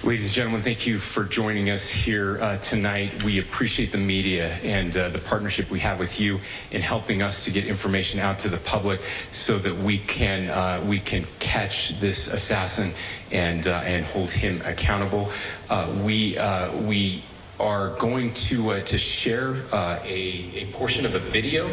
Ladies and gentlemen, thank you for joining us here tonight. We appreciate the media and the partnership we have with you in helping us to get information out to the public so that we can catch this assassin and hold him accountable. We are going to share a portion of a video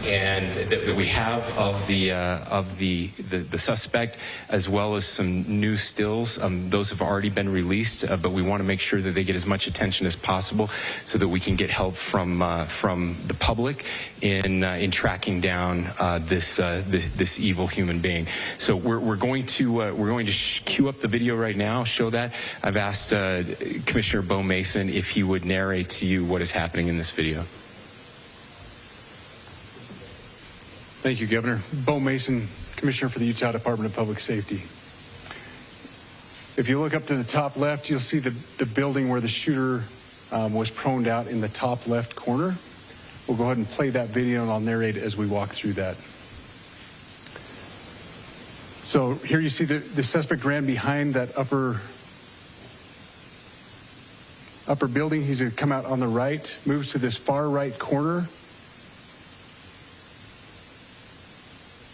and that we have of the suspect, as well as some new stills. Those have already been released, but we want to make sure that they get as much attention as possible so that we can get help from the public in tracking down this evil human being. So we're going to cue up the video right now, show that. I've asked Commissioner Bo Mason if he would narrate to you what is happening in this video. Thank you, Governor. Bo Mason, Commissioner for the Utah Department of Public Safety. If you look up to the top left, you'll see the building where the shooter was proned out in the top left corner. We'll go ahead and play that video, and I'll narrate as we walk through that. So here you see the suspect ran behind that upper building. He's going to come out on the right, moves to this far right corner.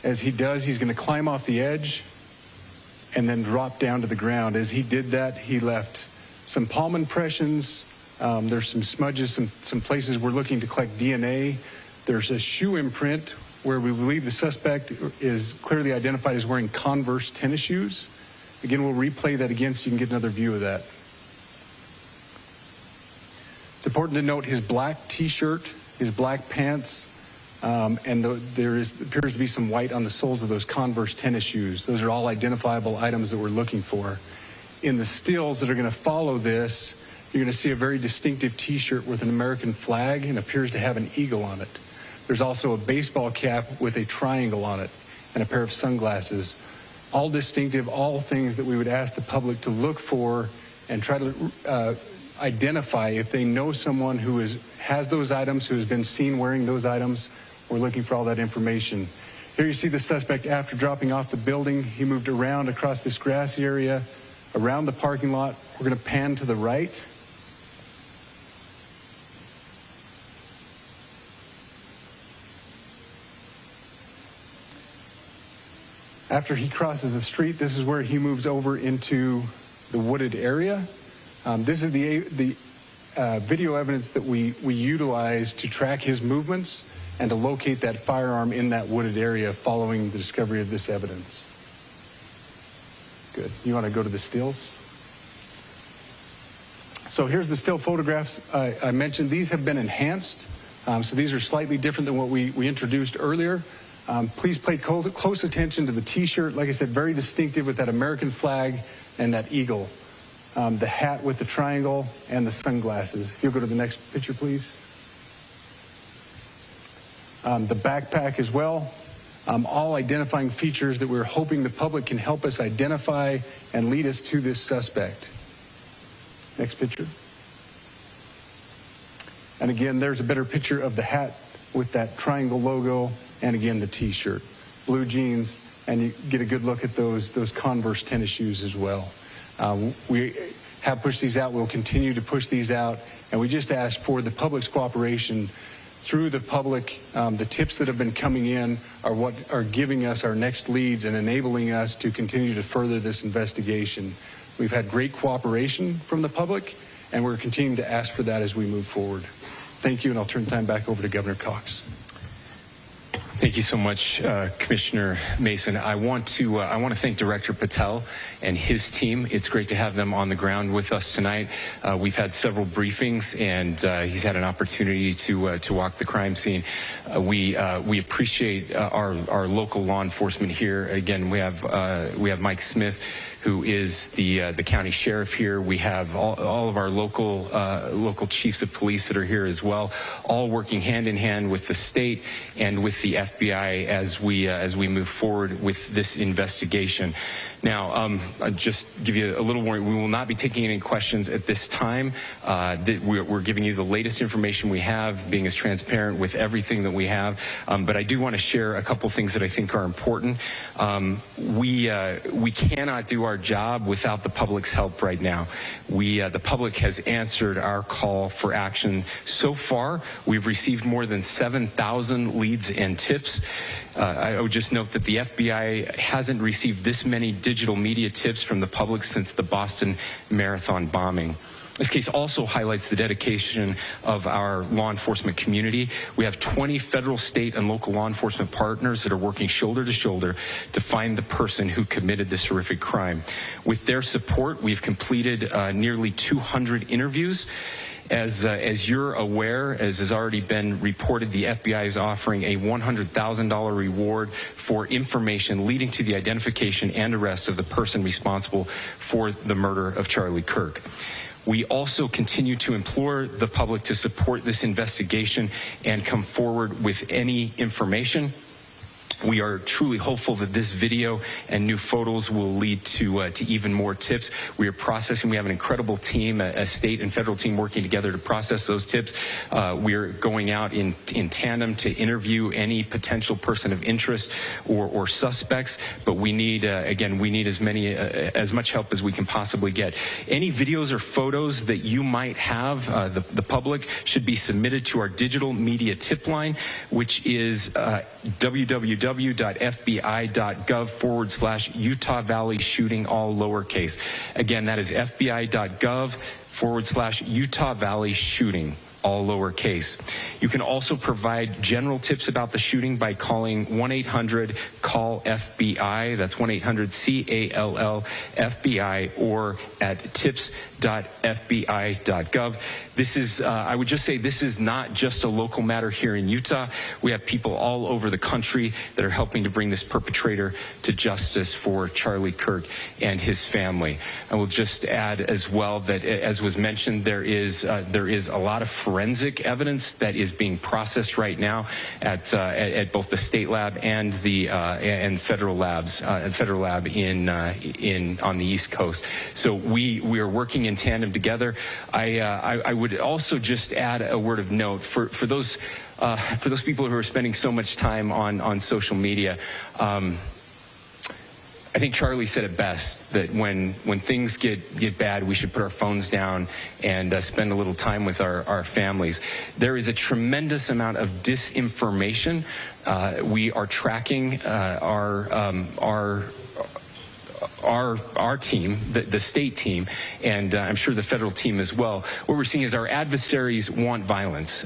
As he does, he's going to climb off the edge and then drop down to the ground. As he did that, he left some palm impressions. There's some smudges, some places we're looking to collect DNA. There's a shoe imprint where we believe the suspect is clearly identified as wearing Converse tennis shoes. Again, we'll replay that again so you can get another view of that. It's important to note his black T-shirt, his black pants, and there appears to be some white on the soles of those Converse tennis shoes. Those are all identifiable items that we're looking for. In the stills that are going to follow this, you're going to see a very distinctive T-shirt with an American flag and appears to have an eagle on it. There's also a baseball cap with a triangle on it and a pair of sunglasses. All distinctive, all things that we would ask the public to look for and try to identify if they know someone who has those items, who has been seen wearing those items. We're looking for all that information. Here you see the suspect after dropping off the building. He moved around across this grassy area, around the parking lot. We're going to pan to the right. After he crosses the street, this is where he moves over into the wooded area. This is the video evidence that we utilize to track his movements and to locate that firearm in that wooded area following the discovery of this evidence. Good. You want to go to the stills? So here's the still photographs I mentioned. These have been enhanced, so these are slightly different than what we introduced earlier. Please pay close attention to the T-shirt. Like I said, very distinctive with that American flag and that eagle. The hat with the triangle and the sunglasses. If you'll go to the next picture, please. The backpack as well. All identifying features that we're hoping the public can help us identify and lead us to this suspect. Next picture. And again, there's a better picture of the hat with that triangle logo, and again, the T-shirt. Blue jeans, and you get a good look at those Converse tennis shoes as well. We have pushed these out. We'll continue to push these out. And we just ask for the public's cooperation through the public. The tips that have been coming in are what are giving us our next leads and enabling us to continue to further this investigation. We've had great cooperation from the public, and we're continuing to ask for that as we move forward. Thank you, and I'll turn the time back over to Governor Cox. Thank you so much, Commissioner Mason. I want to thank Director Patel and his team. It's great to have them on the ground with us tonight. We've had several briefings, and he's had an opportunity to walk the crime scene. We appreciate our local law enforcement here. Again, we have Mike Smith, who is the county sheriff here. We have all of our local chiefs of police that are here as well, all working hand in hand with the state and with the FBI as we move forward with this investigation. Now, I'll just give you a little warning. We will not be taking any questions at this time. We're giving you the latest information we have, being as transparent with everything that we have. But I do want to share a couple things that I think are important. We cannot do our job without the public's help right now. The public has answered our call for action. So far, we've received more than 7,000 leads and tips. I would just note that the FBI hasn't received this many digital media tips from the public since the Boston Marathon bombing. This case also highlights the dedication of our law enforcement community. We have 20 federal, state, and local law enforcement partners that are working shoulder to shoulder to find the person who committed this horrific crime. With their support, we've completed nearly 200 interviews. As you're aware, as has already been reported, the FBI is offering a $100,000 reward for information leading to the identification and arrest of the person responsible for the murder of Charlie Kirk. We also continue to implore the public to support this investigation and come forward with any information. We are truly hopeful that this video and new photos will lead to even more tips. We are processing. We have an incredible team, a state and federal team working together to process those tips. We are going out in tandem to interview any potential person of interest or suspects. But we need, again, we need as much help as we can possibly get. Any videos or photos that you might have, the public should be submitted to our digital media tip line, which is www.fbi.gov/Utah Valley shooting, all lowercase. Again, that is fbi.gov/Utah Valley shooting, all lowercase. You can also provide general tips about the shooting by calling 1-800-CALL-FBI. That's 1-800-CALL-FBI, or at tips.fbi.gov. This is, I would just say, this is not just a local matter here in Utah. We have people all over the country that are helping to bring this perpetrator to justice for Charlie Kirk and his family. I will just add as well that, as was mentioned, there is a lot of forensic evidence that is being processed right now at both the state lab and the federal labs, federal lab on the East Coast. So we are working in tandem together. I would also just add a word of note for those people who are spending so much time on social media. I think Charlie said it best, that when things get bad, we should put our phones down and spend a little time with our families. There is a tremendous amount of disinformation. We are tracking our team, the state team, and I'm sure the federal team as well. What we're seeing is our adversaries want violence.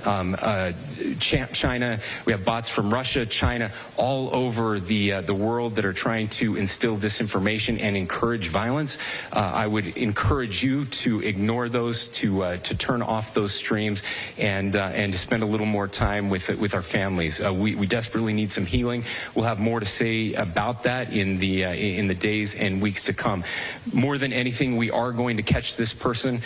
China, we have bots from Russia, China, all over the world that are trying to instill disinformation and encourage violence. I would encourage you to ignore those, to turn off those streams, and to spend a little more time with our families. We desperately need some healing. We'll have more to say about that in the days and weeks to come. More than anything, we are going to catch this person.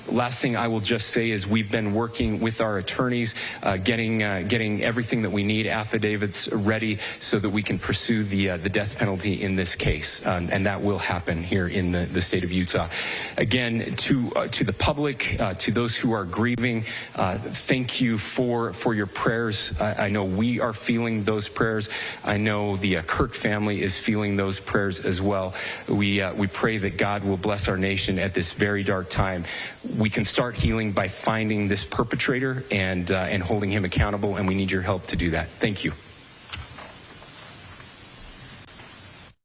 Last thing I will just say is we've been working with our attorneys, getting everything that we need, affidavits ready, so that we can pursue the death penalty in this case, and that will happen here in the state of Utah. Again, to the public, to those who are grieving, thank you for your prayers. I know we are feeling those prayers. I know the Kirk family is feeling those prayers as well. We pray that God will bless our nation at this very dark time. We can start healing by finding this perpetrator and holding him accountable, and we need your help to do that. Thank you.